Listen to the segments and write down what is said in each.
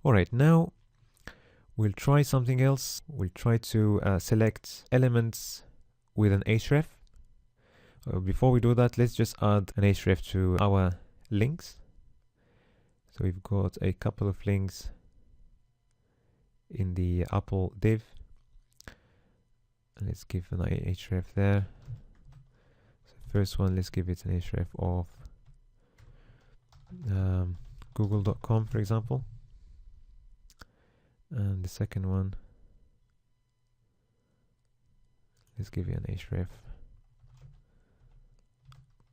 All right, now we'll try something else. We'll try to select elements with an href. Before we do that, let's just add an href to our links. So we've got a couple of links in the Apple div. Let's give an href there. So first one, let's give it an href of google.com, for example. And the second one, let's give it an href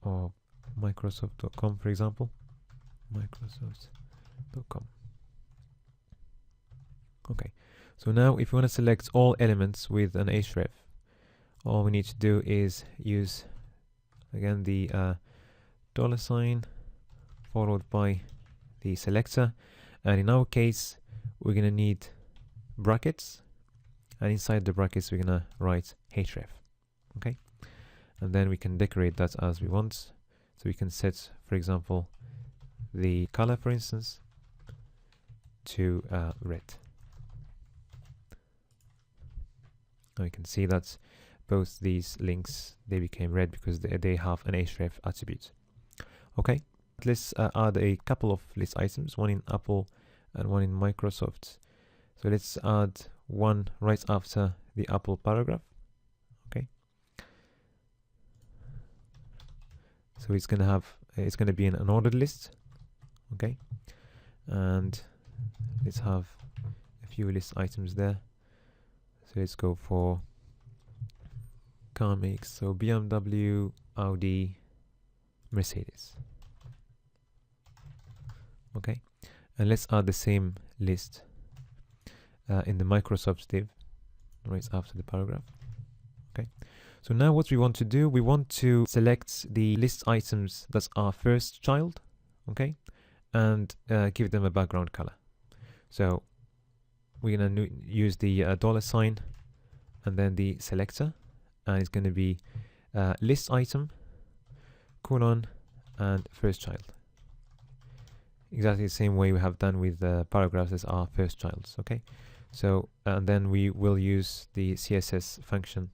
of microsoft.com, for example. Microsoft.com. Okay, so now if you want to select all elements with an href, all we need to do is use again the $sign followed by the selector, and in our case we're going to need brackets, and inside the brackets we're going to write href. Okay, and then we can decorate that as we want. So we can set, for example, the color, for instance, to red. Now you can see that both these links, they became red because they have an href attribute. Okay, let's add a couple of list items, one in Apple and one in Microsoft. So let's add one right after the Apple paragraph. Okay, so it's gonna be an ordered list. Okay, and let's have a few list items there. So let's go for car makes, so BMW, Audi, Mercedes. Okay, and let's add the same list in the Microsoft div right after the paragraph. Okay, so now what we want to do, we want to select the list items that are first child, okay, and give them a background color. So we're going to use the $sign and then the selector, and it's going to be list item, colon, and first child. Exactly the same way we have done with the paragraphs as our first childs. Okay, so and then we will use the CSS function,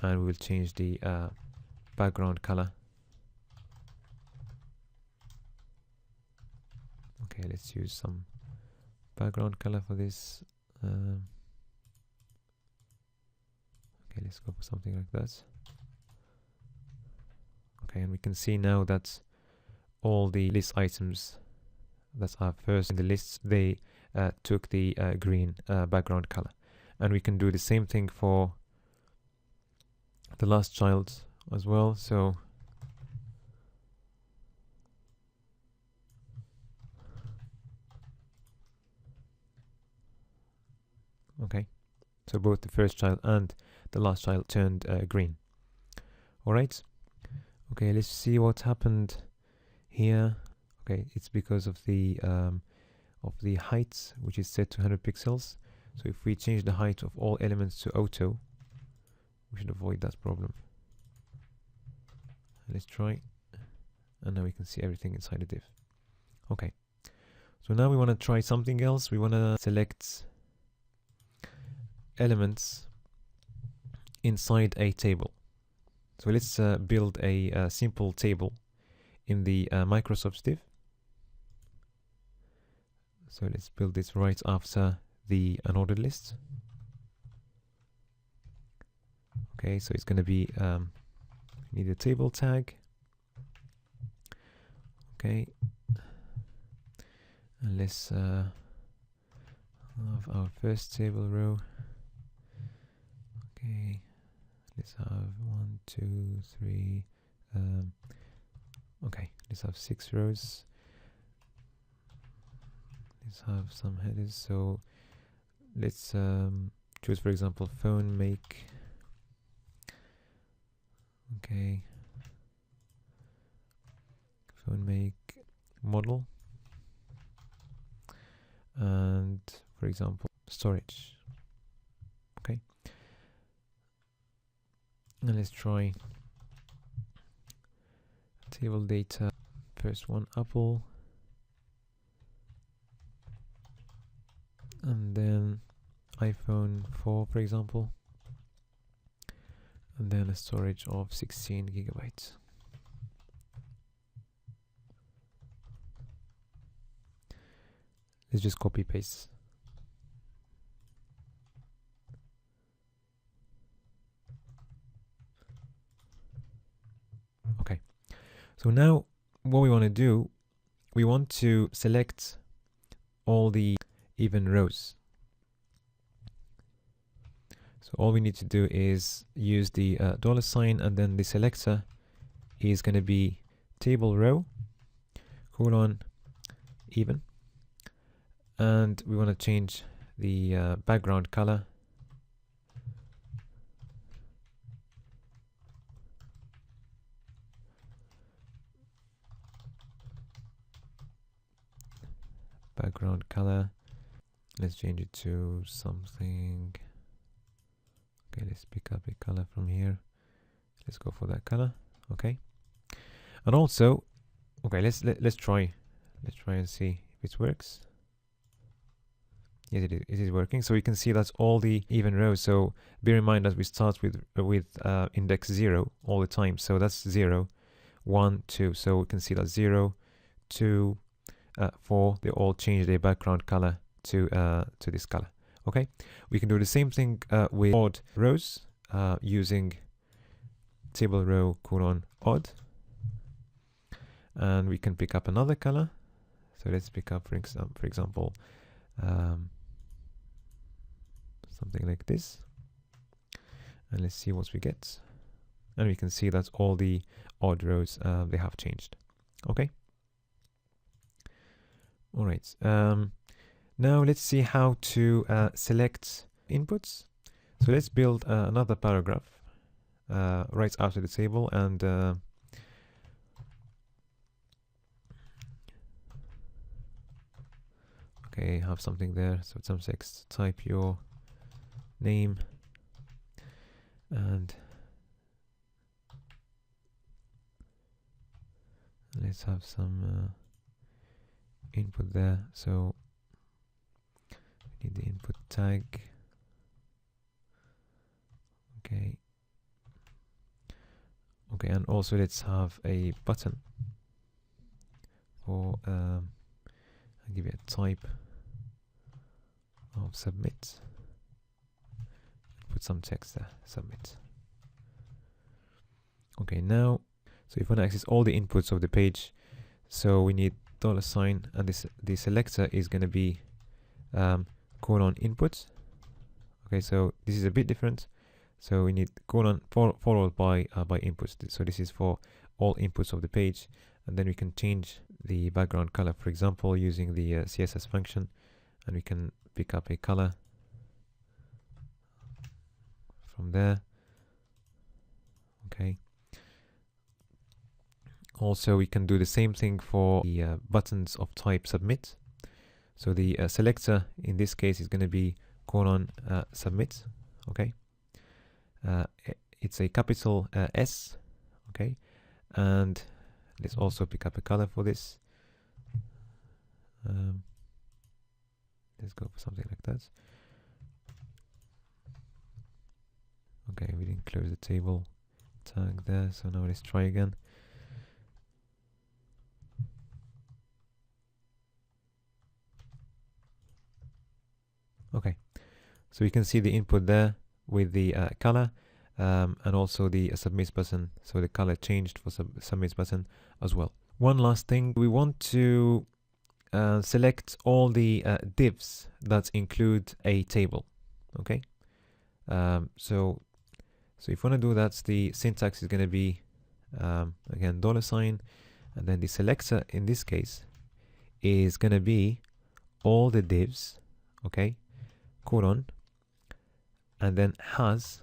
and we'll change the background color. Okay, let's use some background color for this. Okay, let's go for something like that. Okay, and we can see now that all the list items that are first in the list, they took the green background color, and we can do the same thing for the last child as well. So okay, so both the first child and the last child turned green. All right, okay, let's see what happened here. Okay, it's because of the height, which is set to 100 pixels. So if we change the height of all elements to auto, we should avoid that problem. Let's try, and now we can see everything inside the div. Okay, so now we want to try something else. We want to select elements inside a table. So let's build a simple table in the Microsoft div. So let's build this right after the unordered list. Okay, so it's going to be need a table tag. Okay, and let's have our first table row. Okay, let's have 1, 2, 3. Okay, let's have 6 rows. Let's have some headers. So let's choose, for example, phone make. Okay, phone make model, and for example, storage. Okay, and let's try table data. First one, Apple. iPhone 4, for example, and then a storage of 16 gigabytes. Let's just copy paste. Okay, so now what we want to do, we want to select all the even rows. So all we need to do is use the $, and then the selector is going to be table row colon even, and we want to change the background color let's change it to something. Okay, let's pick up a color from here. Let's go for that color. Okay, and also, okay, let's try and see if it works. Yes, it is working. So you can see that's all the even rows. So bear in mind that we start with index 0 all the time. So that's 0, 1, 2. So we can see that 0, 2, 4. They all change their background color to this color. Okay, we can do the same thing with odd rows using table row colon odd, and we can pick up another color. So let's pick up, for example, something like this, and let's see what we get. And we can see that all the odd rows they have changed. Okay. All right. Now let's see how to select inputs. So let's build another paragraph right after the table, and okay, have something there. So some text, type your name, and let's have some input there. So we need the input tag. Okay, and also let's have a button for I'll give it a type of submit. Put some text there, submit. Okay, now, so if we want to access all the inputs of the page, so we need $, and the selector is going to be colon input. Okay, so this is a bit different. So we need colon followed by inputs. So this is for all inputs of the page, and then we can change the background color, for example, using the CSS function, and we can pick up a color from there. Okay. Also, we can do the same thing for the buttons of type submit. So the selector in this case is going to be colon submit. Okay. It's a capital S. Okay. And let's also pick up a color for this. Let's go for something like that. Okay, we didn't close the table tag there, so now let's try again. Okay, so you can see the input there with the color and also the submit button. So the color changed for submit button as well. One last thing, we want to select all the divs that include a table. Okay, so if you want to do that, the syntax is going to be again $, and then the selector in this case is going to be all the divs, okay, colon, and then has,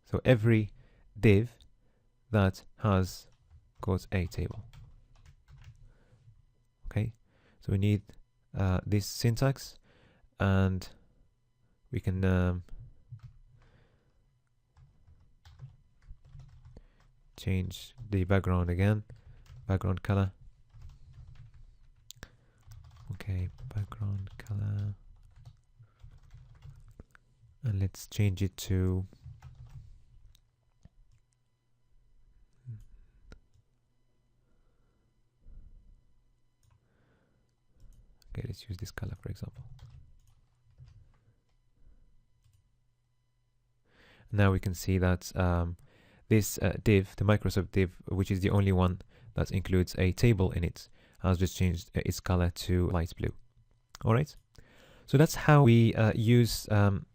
so every div that has got a table. Okay, so we need this syntax, and we can change the background again, background color. Okay, background color. let's change it to okay, let's use this color for example. Now we can see that this div, the Microsoft div, which is the only one that includes a table in it, has just changed its color to light blue. All right. So that's how we use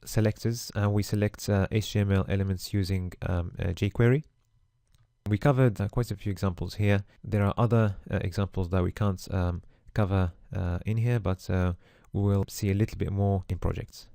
selectors, and we select HTML elements using jQuery. We covered quite a few examples here. There are other examples that we can't cover in here, but we will see a little bit more in projects.